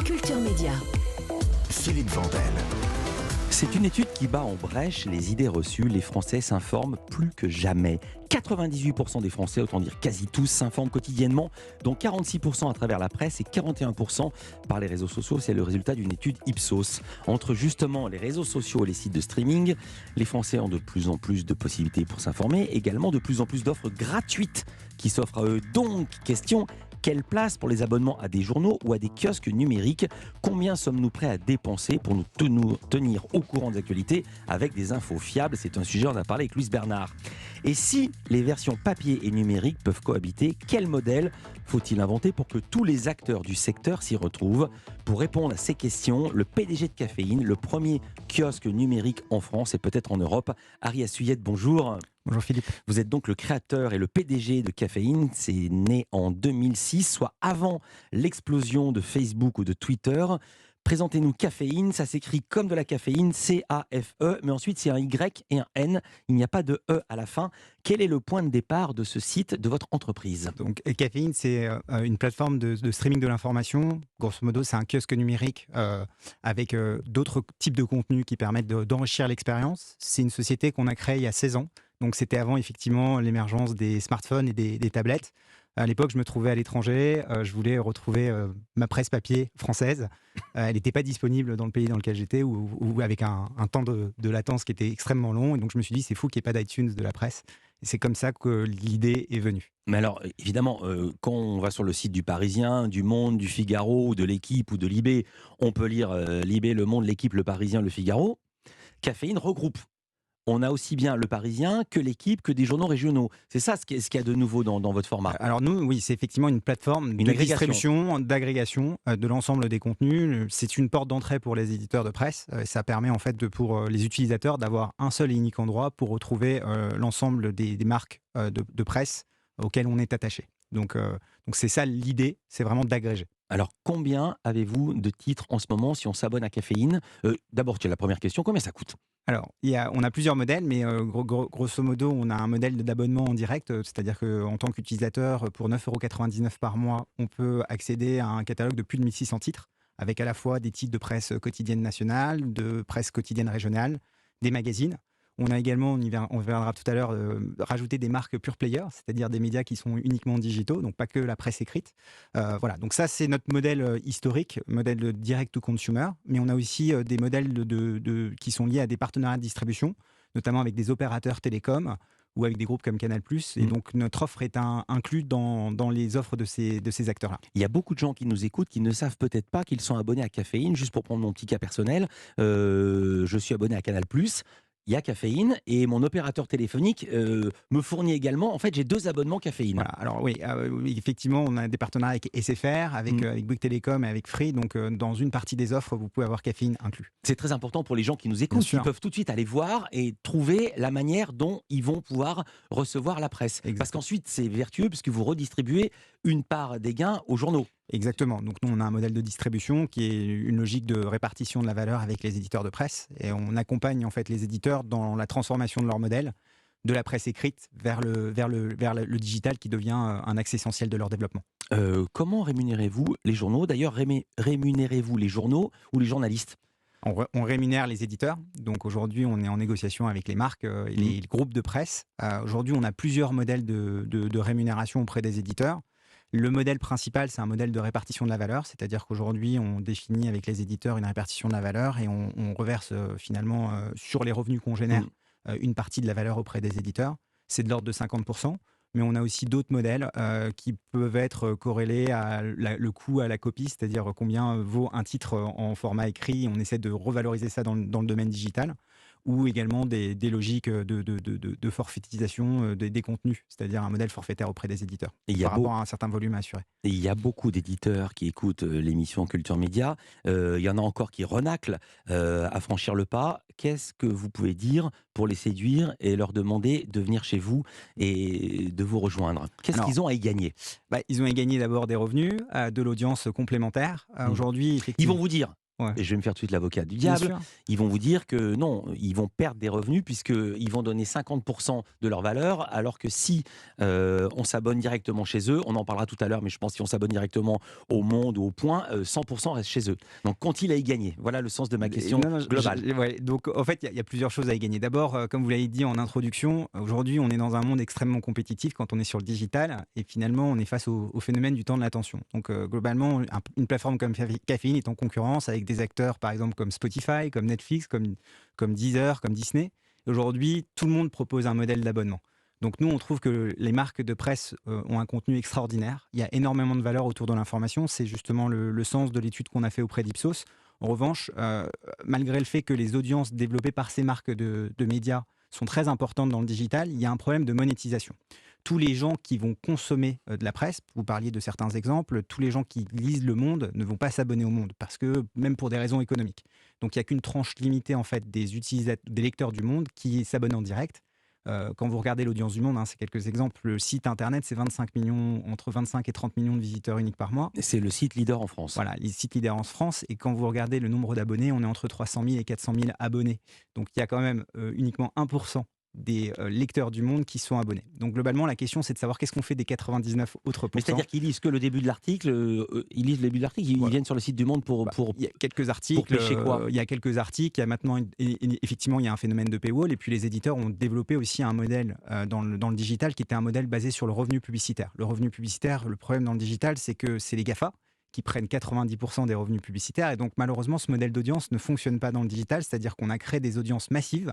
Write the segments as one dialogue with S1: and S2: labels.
S1: Culture Média.
S2: Philippe Vandel.
S3: C'est une étude qui bat en brèche les idées reçues. Les Français s'informent plus que jamais. 98% des Français, autant dire quasi tous, s'informent quotidiennement, dont 46% à travers la presse et 41% par les réseaux sociaux. C'est le résultat d'une étude Ipsos. Entre justement les réseaux sociaux et les sites de streaming, les Français ont de plus en plus de possibilités pour s'informer, également de plus en plus d'offres gratuites qui s'offrent à eux. Donc, question: quelle place pour les abonnements à des journaux ou à des kiosques numériques? Combien sommes-nous prêts à dépenser pour nous tenir au courant des actualités avec des infos fiables? C'est un sujet, on a parlé avec Louise Bernard. Et si les versions papier et numérique peuvent cohabiter, quel modèle faut-il inventer pour que tous les acteurs du secteur s'y retrouvent? Pour répondre à ces questions, le PDG de Caféine, le premier kiosque numérique en France et peut-être en Europe, Harry Assuyette, bonjour.
S4: Bonjour Philippe.
S3: Vous êtes donc le créateur et le PDG de Caféine. C'est né en 2006, soit avant l'explosion de Facebook ou de Twitter. Présentez-nous Caféine, ça s'écrit comme de la caféine, C-A-F-E, mais ensuite c'est un Y et un N, il n'y a pas de E à la fin. Quel est le point de départ de ce site, de votre entreprise?
S4: Donc Caféine, c'est une plateforme de streaming de l'information. Grosso modo, c'est un kiosque numérique avec d'autres types de contenus qui permettent d'enrichir l'expérience. C'est une société qu'on a créée il y a 16 ans. Donc c'était avant effectivement l'émergence des smartphones et des tablettes. À l'époque, je me trouvais à l'étranger, je voulais retrouver ma presse papier française. Elle n'était pas disponible dans le pays dans lequel j'étais ou avec un temps de latence qui était extrêmement long. Et donc je me suis dit, c'est fou qu'il n'y ait pas d'iTunes de la presse. Et c'est comme ça que l'idée est venue.
S3: Mais alors, évidemment, quand on va sur le site du Parisien, du Monde, du Figaro, ou de l'Équipe ou de Libé, on peut lire Libé, Le Monde, l'Équipe, le Parisien, le Figaro. Caféine regroupe. On a aussi bien le Parisien que l'Équipe, que des journaux régionaux. C'est ça ce qu'il y a de nouveau dans votre format.
S4: Alors nous, oui, c'est effectivement une plateforme de distribution, d'agrégation de l'ensemble des contenus. C'est une porte d'entrée pour les éditeurs de presse. Ça permet en fait pour les utilisateurs d'avoir un seul et unique endroit pour retrouver l'ensemble des marques de presse auxquelles on est attaché. Donc c'est ça l'idée, c'est vraiment d'agréger.
S3: Alors, combien avez-vous de titres en ce moment si on s'abonne à Caféine? D'abord, tu as la première question, combien ça coûte?
S4: Alors, on a plusieurs modèles, mais grosso modo, on a un modèle d'abonnement en direct, c'est-à-dire qu'en tant qu'utilisateur, pour 9,99 € par mois, on peut accéder à un catalogue de plus de 1600 titres, avec à la fois des titres de presse quotidienne nationale, de presse quotidienne régionale, des magazines. On a également, on verra tout à l'heure, rajouté des marques pure player, c'est-à-dire des médias qui sont uniquement digitaux, donc pas que la presse écrite. Voilà, donc ça c'est notre modèle historique, modèle de direct to consumer, mais on a aussi des modèles qui sont liés à des partenariats de distribution, notamment avec des opérateurs télécoms ou avec des groupes comme Canal+. Et donc notre offre est inclue dans les offres de ces acteurs-là.
S3: Il y a beaucoup de gens qui nous écoutent qui ne savent peut-être pas qu'ils sont abonnés à Caféine. Juste pour prendre mon petit cas personnel, je suis abonné à Canal+. Il y a Caféine et mon opérateur téléphonique me fournit également. En fait, j'ai 2 abonnements Caféine.
S4: Voilà, alors oui, effectivement, on a des partenariats avec SFR, avec Bouygues Télécom et avec Free. Donc, dans une partie des offres, vous pouvez avoir Caféine inclus.
S3: C'est très important pour les gens qui nous écoutent. Ils peuvent tout de suite aller voir et trouver la manière dont ils vont pouvoir recevoir la presse. Exactement. Parce qu'ensuite, c'est vertueux puisque vous redistribuez une part des gains aux journaux.
S4: Exactement. Donc nous, on a un modèle de distribution qui est une logique de répartition de la valeur avec les éditeurs de presse. Et on accompagne en fait les éditeurs dans la transformation de leur modèle, de la presse écrite vers le digital qui devient un axe essentiel de leur développement.
S3: Comment rémunérez-vous les journaux? D'ailleurs, rémunérez-vous les journaux ou les journalistes?
S4: On rémunère les éditeurs. Donc aujourd'hui, on est en négociation avec les marques et les groupes de presse. Aujourd'hui, on a plusieurs modèles de rémunération auprès des éditeurs. Le modèle principal, c'est un modèle de répartition de la valeur, c'est-à-dire qu'aujourd'hui, on définit avec les éditeurs une répartition de la valeur et on reverse finalement sur les revenus qu'on génère une partie de la valeur auprès des éditeurs. C'est de l'ordre de 50%, mais on a aussi d'autres modèles qui peuvent être corrélés à le coût à la copie, c'est-à-dire combien vaut un titre en format écrit. On essaie de revaloriser ça dans le domaine digital, ou également des logiques de forfaitisation des contenus, c'est-à-dire un modèle forfaitaire auprès des éditeurs, par rapport à un certain volume à assurer.
S3: Et il y a beaucoup d'éditeurs qui écoutent l'émission Culture Média. Il y en a encore qui renaclent à franchir le pas. Qu'est-ce que vous pouvez dire pour les séduire et leur demander de venir chez vous et de vous rejoindre? Qu'est-ce qu'ils ont à y gagner?
S4: Ils ont à y gagner d'abord des revenus, de l'audience complémentaire. Aujourd'hui,
S3: ils vont vous dire
S4: Ouais.
S3: et je vais me faire tout de suite l'avocat du
S4: Bien
S3: diable,
S4: sûr.
S3: ils vont vous dire que non, ils vont perdre des revenus puisqu'ils vont donner 50% de leur valeur, alors que si on s'abonne directement chez eux, on en parlera tout à l'heure, mais je pense que si on s'abonne directement au Monde ou au Point, 100% reste chez eux. Donc qu'ont-ils à y gagner? Voilà le sens de ma question
S4: Non, non,
S3: globale.
S4: ouais, donc en fait, il y a plusieurs choses à y gagner. D'abord, comme vous l'avez dit en introduction, aujourd'hui, on est dans un monde extrêmement compétitif quand on est sur le digital et finalement, on est face au phénomène du temps de l'attention. Donc globalement, une plateforme comme Caféine est en concurrence avec des acteurs, par exemple, comme Spotify, comme Netflix, comme Deezer, comme Disney. Aujourd'hui, tout le monde propose un modèle d'abonnement. Donc nous, on trouve que les marques de presse ont un contenu extraordinaire. Il y a énormément de valeur autour de l'information. C'est justement le sens de l'étude qu'on a fait auprès d'Ipsos. En revanche, malgré le fait que les audiences développées par ces marques de médias sont très importantes dans le digital, il y a un problème de monétisation. Tous les gens qui vont consommer de la presse, vous parliez de certains exemples, tous les gens qui lisent Le Monde ne vont pas s'abonner au Monde, parce que même pour des raisons économiques. Donc il n'y a qu'une tranche limitée en fait des lecteurs du Monde qui s'abonnent en direct. Quand vous regardez l'audience du Monde, c'est quelques exemples. Le site internet, c'est 25 millions, entre 25 et 30 millions de visiteurs uniques par mois.
S3: C'est le site leader en France.
S4: Voilà, les sites leaders en France. Et quand vous regardez le nombre d'abonnés, on est entre 300 000 et 400 000 abonnés. Donc il y a quand même uniquement 1% des lecteurs du Monde qui sont abonnés. Donc globalement, la question, c'est de savoir qu'est-ce qu'on fait des 99 autres
S3: Mais
S4: pourcents.
S3: c'est-à-dire qu'ils lisent que le début de l'article, ils lisent le début de l'article, ils
S4: Voilà.
S3: viennent sur le site du Monde pour
S4: Il y a quelques articles.
S3: pêcher quoi
S4: Il y a quelques articles. Il y a maintenant, effectivement, il y a un phénomène de paywall. Et puis les éditeurs ont développé aussi un modèle dans le digital qui était un modèle basé sur le revenu publicitaire. Le revenu publicitaire, le problème dans le digital, c'est que c'est les GAFA qui prennent 90% des revenus publicitaires. Et donc, malheureusement, ce modèle d'audience ne fonctionne pas dans le digital, c'est-à-dire qu'on a créé des audiences massives,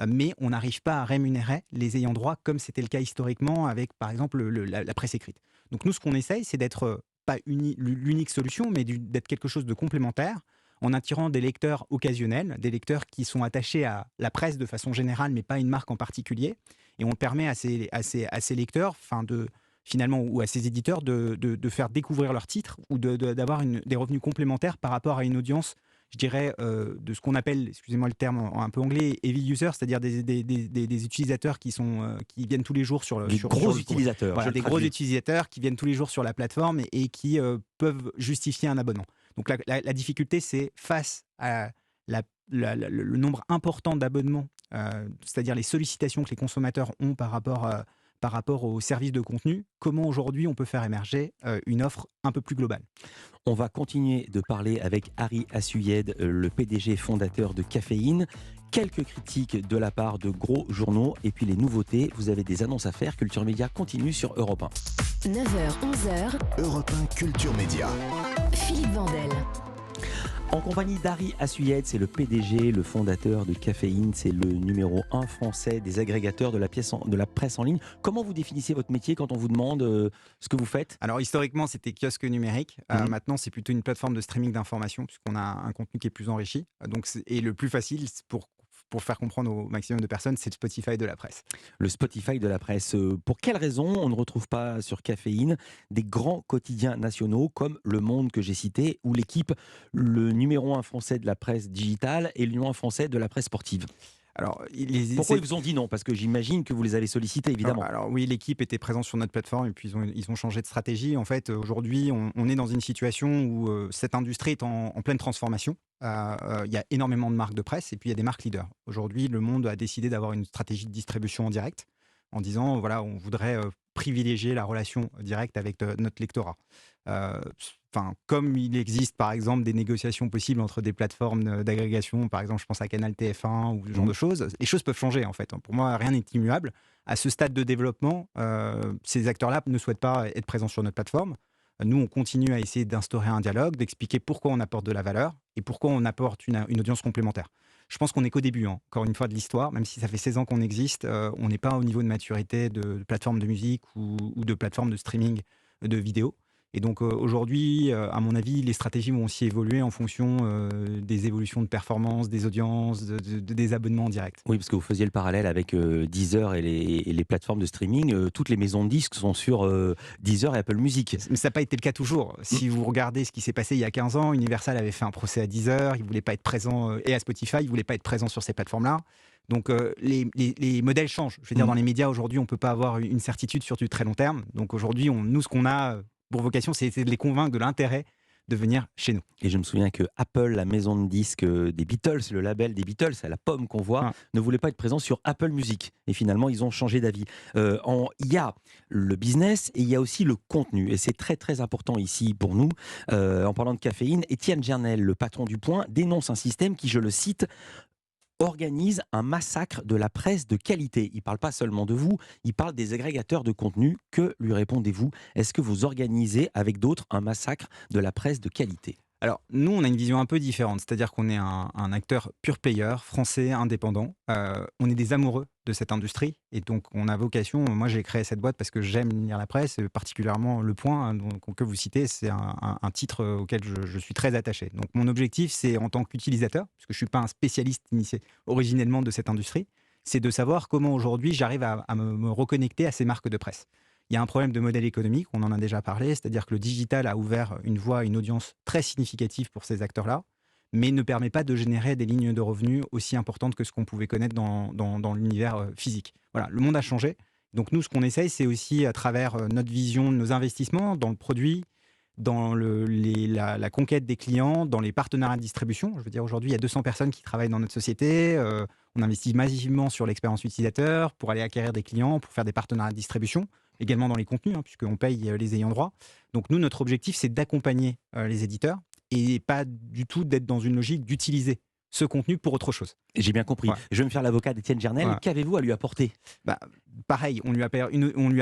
S4: mais on n'arrive pas à rémunérer les ayants droit, comme c'était le cas historiquement avec, par exemple, la presse écrite. Donc, nous, ce qu'on essaye, c'est d'être pas l'unique solution, mais d'être quelque chose de complémentaire, en attirant des lecteurs occasionnels, des lecteurs qui sont attachés à la presse de façon générale, mais pas une marque en particulier. Et on permet à ces lecteurs, finalement, ou à ces éditeurs de faire découvrir leurs titres ou d'avoir des revenus complémentaires par rapport à une audience, je dirais, de ce qu'on appelle, excusez-moi le terme un peu anglais, heavy users, c'est-à-dire des utilisateurs qui viennent tous les jours sur le...
S3: Des gros utilisateurs.
S4: Voilà, des gros utilisateurs qui viennent tous les jours sur la plateforme et qui peuvent justifier un abonnement. Donc la difficulté, c'est face à le nombre important d'abonnements, c'est-à-dire les sollicitations que les consommateurs ont par rapport aux services de contenu, comment aujourd'hui on peut faire émerger une offre un peu plus globale.
S3: On va continuer de parler avec Harry Assuyed, le PDG fondateur de Caféine. Quelques critiques de la part de gros journaux et puis les nouveautés. Vous avez des annonces à faire. Culture Média continue sur Europe 1.
S2: 9h, 11h. Europe 1 Culture Média. Philippe Vandel.
S3: En compagnie d'Harry Assuyed, c'est le PDG, le fondateur de Caféine, c'est le numéro 1 français des agrégateurs de la presse en ligne. Comment vous définissez votre métier quand on vous demande ce que vous faites?
S4: Alors historiquement, c'était kiosque numérique. Maintenant, c'est plutôt une plateforme de streaming d'informations puisqu'on a un contenu qui est plus enrichi. Et le plus facile pour faire comprendre au maximum de personnes, c'est le Spotify de la presse.
S3: Le Spotify de la presse. Pour quelles raisons on ne retrouve pas sur Caféine des grands quotidiens nationaux comme Le Monde que j'ai cité ou L'Équipe, le numéro 1 français de la presse digitale et le numéro 1 français de la presse sportive?
S4: Alors,
S3: pourquoi ils vous ont dit non? Parce que j'imagine que vous les avez sollicités, évidemment.
S4: Alors oui, L'Équipe était présente sur notre plateforme et puis ils ont changé de stratégie. En fait, aujourd'hui, on est dans une situation où cette industrie est en pleine transformation. Il y a énormément de marques de presse et puis il y a des marques leaders. Aujourd'hui, Le Monde a décidé d'avoir une stratégie de distribution en direct en disant, voilà, on voudrait privilégier la relation directe avec notre lectorat. Comme il existe par exemple des négociations possibles entre des plateformes d'agrégation, par exemple je pense à Canal TF1 ou ce genre de choses, les choses peuvent changer en fait. Pour moi, rien n'est immuable. À ce stade de développement, ces acteurs-là ne souhaitent pas être présents sur notre plateforme. Nous, on continue à essayer d'instaurer un dialogue, d'expliquer pourquoi on apporte de la valeur et pourquoi on apporte une audience complémentaire. Je pense qu'on n'est qu'au début, encore une fois, de l'histoire. Même si ça fait 16 ans qu'on existe, on n'est pas au niveau de maturité de plateformes de musique ou de plateformes de streaming de vidéos. Et donc aujourd'hui, à mon avis, les stratégies vont aussi évoluer en fonction des évolutions de performance, des audiences, des abonnements en direct.
S3: Oui, parce que vous faisiez le parallèle avec Deezer et les plateformes de streaming. Toutes les maisons de disques sont sur Deezer et Apple Music.
S4: Mais ça n'a pas été le cas toujours. Si vous regardez ce qui s'est passé il y a 15 ans, Universal avait fait un procès à Deezer, il ne voulait pas être présent, et à Spotify, il ne voulait pas être présent sur ces plateformes-là. Donc les modèles changent. Je veux dire, dans les médias, aujourd'hui, on ne peut pas avoir une certitude sur du très long terme. Donc aujourd'hui, nous, ce qu'on a pour vocation, c'est de les convaincre de l'intérêt de venir chez nous.
S3: Et je me souviens que Apple, la maison de disques des Beatles, le label des Beatles, c'est la pomme qu'on voit, ne voulait pas être présent sur Apple Music. Et finalement, ils ont changé d'avis. Il y a le business et il y a aussi le contenu. Et c'est très très important ici pour nous. En parlant de caféine, Étienne Gernel, le patron du Point, dénonce un système qui, je le cite, organise un massacre de la presse de qualité. Il ne parle pas seulement de vous, il parle des agrégateurs de contenu. Que lui répondez-vous? Est-ce que vous organisez avec d'autres un massacre de la presse de qualité?
S4: Alors, nous, on a une vision un peu différente, c'est-à-dire qu'on est un acteur pure player, français, indépendant. On est des amoureux de cette industrie et donc on a vocation, moi j'ai créé cette boîte parce que j'aime lire la presse, particulièrement Le Point, hein, que vous citez, c'est un titre auquel je suis très attaché. Donc mon objectif, c'est en tant qu'utilisateur, parce que je ne suis pas un spécialiste initié originellement de cette industrie, c'est de savoir comment aujourd'hui j'arrive à me reconnecter à ces marques de presse. Il y a un problème de modèle économique, on en a déjà parlé, c'est-à-dire que le digital a ouvert une voie, une audience très significative pour ces acteurs-là, mais ne permet pas de générer des lignes de revenus aussi importantes que ce qu'on pouvait connaître dans l'univers physique. Voilà, le monde a changé. Donc nous, ce qu'on essaye, c'est aussi à travers notre vision, nos investissements dans le produit, dans la conquête des clients, dans les partenariats de distribution. Je veux dire, aujourd'hui, il y a 200 personnes qui travaillent dans notre société. On investit massivement sur l'expérience utilisateur pour aller acquérir des clients, pour faire des partenariats de distribution, également dans les contenus, hein, puisqu'on paye les ayants droit. Donc nous, notre objectif, c'est d'accompagner les éditeurs et pas du tout d'être dans une logique d'utiliser ce contenu pour autre chose.
S3: J'ai bien compris. Ouais. Je vais me faire l'avocat d'Étienne Gernel. Ouais. Qu'avez-vous à lui apporter?
S4: Pareil, on lui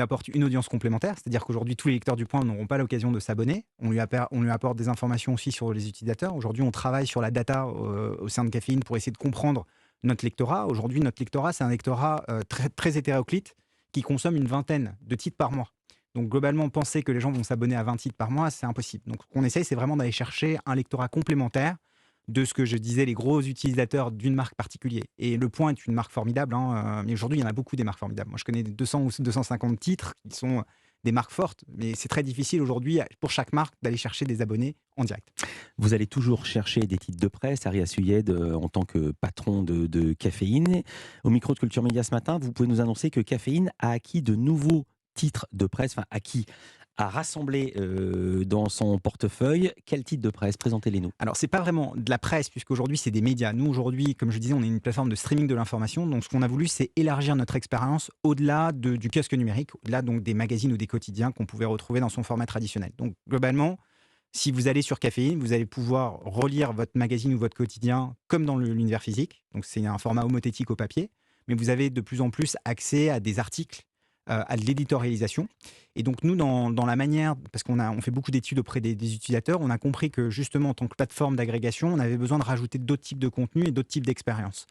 S4: apporte une audience complémentaire, c'est-à-dire qu'aujourd'hui, tous les lecteurs du Point n'auront pas l'occasion de s'abonner. On lui apporte des informations aussi sur les utilisateurs. Aujourd'hui, on travaille sur la data au sein de Caféine pour essayer de comprendre notre lectorat. Aujourd'hui, notre lectorat, c'est un lectorat très, très hétéroclite qui consomme une vingtaine de titres par mois. Donc globalement, penser que les gens vont s'abonner à 20 titres par mois, c'est impossible. Donc ce qu'on essaye, c'est vraiment d'aller chercher un lectorat complémentaire de ce que je disais, les gros utilisateurs d'une marque particulière. Et Le Point est une marque formidable, hein, mais aujourd'hui, il y en a beaucoup des marques formidables. Moi, je connais 200 ou 250 titres qui sont des marques fortes, mais c'est très difficile aujourd'hui pour chaque marque d'aller chercher des abonnés en direct.
S3: Vous allez toujours chercher des titres de presse, Ari Assuyed, en tant que patron de Caféine. Au micro de Culture Média ce matin, vous pouvez nous annoncer que Caféine a acquis de nouveaux titres de presse, enfin acquis, a rassemblé dans son portefeuille. Quel titre de presse? Présentez-les-nous.
S4: Alors, c'est pas vraiment de la presse, puisqu'aujourd'hui, c'est des médias. Nous, aujourd'hui, comme je disais, on est une plateforme de streaming de l'information. Donc, ce qu'on a voulu, c'est élargir notre expérience au-delà du kiosque numérique, au-delà donc des magazines ou des quotidiens qu'on pouvait retrouver dans son format traditionnel. Donc, globalement, si vous allez sur Caféine, vous allez pouvoir relire votre magazine ou votre quotidien comme dans l'univers physique. Donc, c'est un format homothétique au papier. Mais vous avez de plus en plus accès à des articles, à de l'éditorialisation. Et donc nous, dans la manière, parce on fait beaucoup d'études auprès des utilisateurs, on a compris que justement en tant que plateforme d'agrégation, on avait besoin de rajouter d'autres types de contenus et d'autres types d'expériences.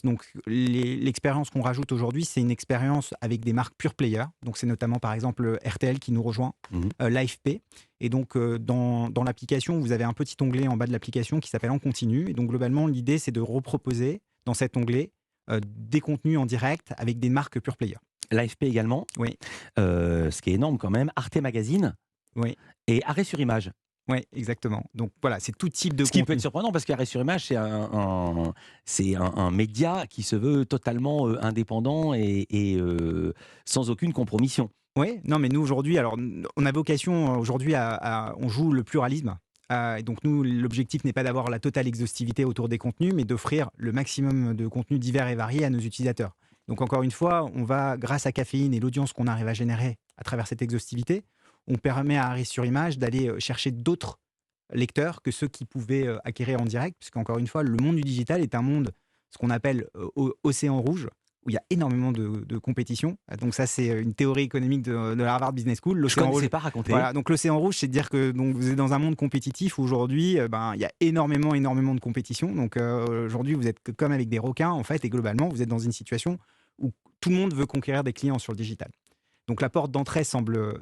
S4: Donc l'expérience qu'on rajoute aujourd'hui, c'est une expérience avec des marques pure player. Donc c'est notamment par exemple RTL qui nous rejoint, l'AFP. Et donc dans l'application, vous avez un petit onglet en bas de l'application qui s'appelle En continu. Et donc globalement, l'idée, c'est de reproposer dans cet onglet des contenus en direct avec des marques pure player.
S3: L'AFP également,
S4: oui.
S3: Ce qui est énorme quand même, Arte Magazine,
S4: oui.
S3: Et Arrêt sur Image.
S4: Oui, exactement. Donc voilà, c'est tout type de
S3: contenu. Ce qui peut être surprenant parce qu'Arrêt sur Image, c'est un média qui se veut totalement indépendant et sans aucune compromission.
S4: Oui, non mais nous aujourd'hui, alors on a vocation aujourd'hui on joue le pluralisme. Et donc nous, l'objectif n'est pas d'avoir la totale exhaustivité autour des contenus, mais d'offrir le maximum de contenus divers et variés à nos utilisateurs. Donc encore une fois, on va, grâce à Caféine et l'audience qu'on arrive à générer à travers cette exhaustivité, on permet à Arrêt sur Image d'aller chercher d'autres lecteurs que ceux qui pouvaient acquérir en direct, puisqu'encore une fois, le monde du digital est un monde, ce qu'on appelle océan rouge, où il y a énormément de compétition. Donc ça, c'est une théorie économique de la Harvard Business School.
S3: Je ne connaissais pas raconter.
S4: Voilà, donc l'océan rouge, c'est de dire que donc, vous êtes dans un monde compétitif où aujourd'hui, il y a énormément de compétition. Donc aujourd'hui, vous êtes comme avec des requins, en fait, et globalement, vous êtes dans une situation où tout le monde veut conquérir des clients sur le digital. Donc la porte d'entrée semble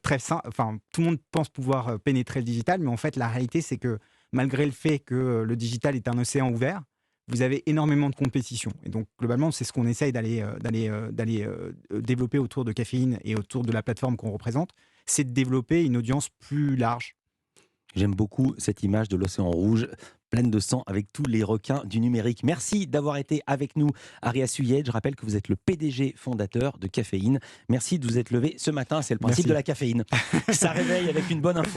S4: très simple. Enfin, tout le monde pense pouvoir pénétrer le digital, mais en fait, la réalité, c'est que malgré le fait que le digital est un océan ouvert, vous avez énormément de compétition. Et donc, globalement, c'est ce qu'on essaye d'aller développer autour de Caféine et autour de la plateforme qu'on représente, c'est de développer une audience plus large.
S3: J'aime beaucoup cette image de l'océan rouge, pleine de sang, avec tous les requins du numérique. Merci d'avoir été avec nous, Ari Assuyed. Je rappelle que vous êtes le PDG fondateur de Caféine. Merci de vous être levé ce matin, c'est le principe de la caféine. Ça réveille avec une bonne info.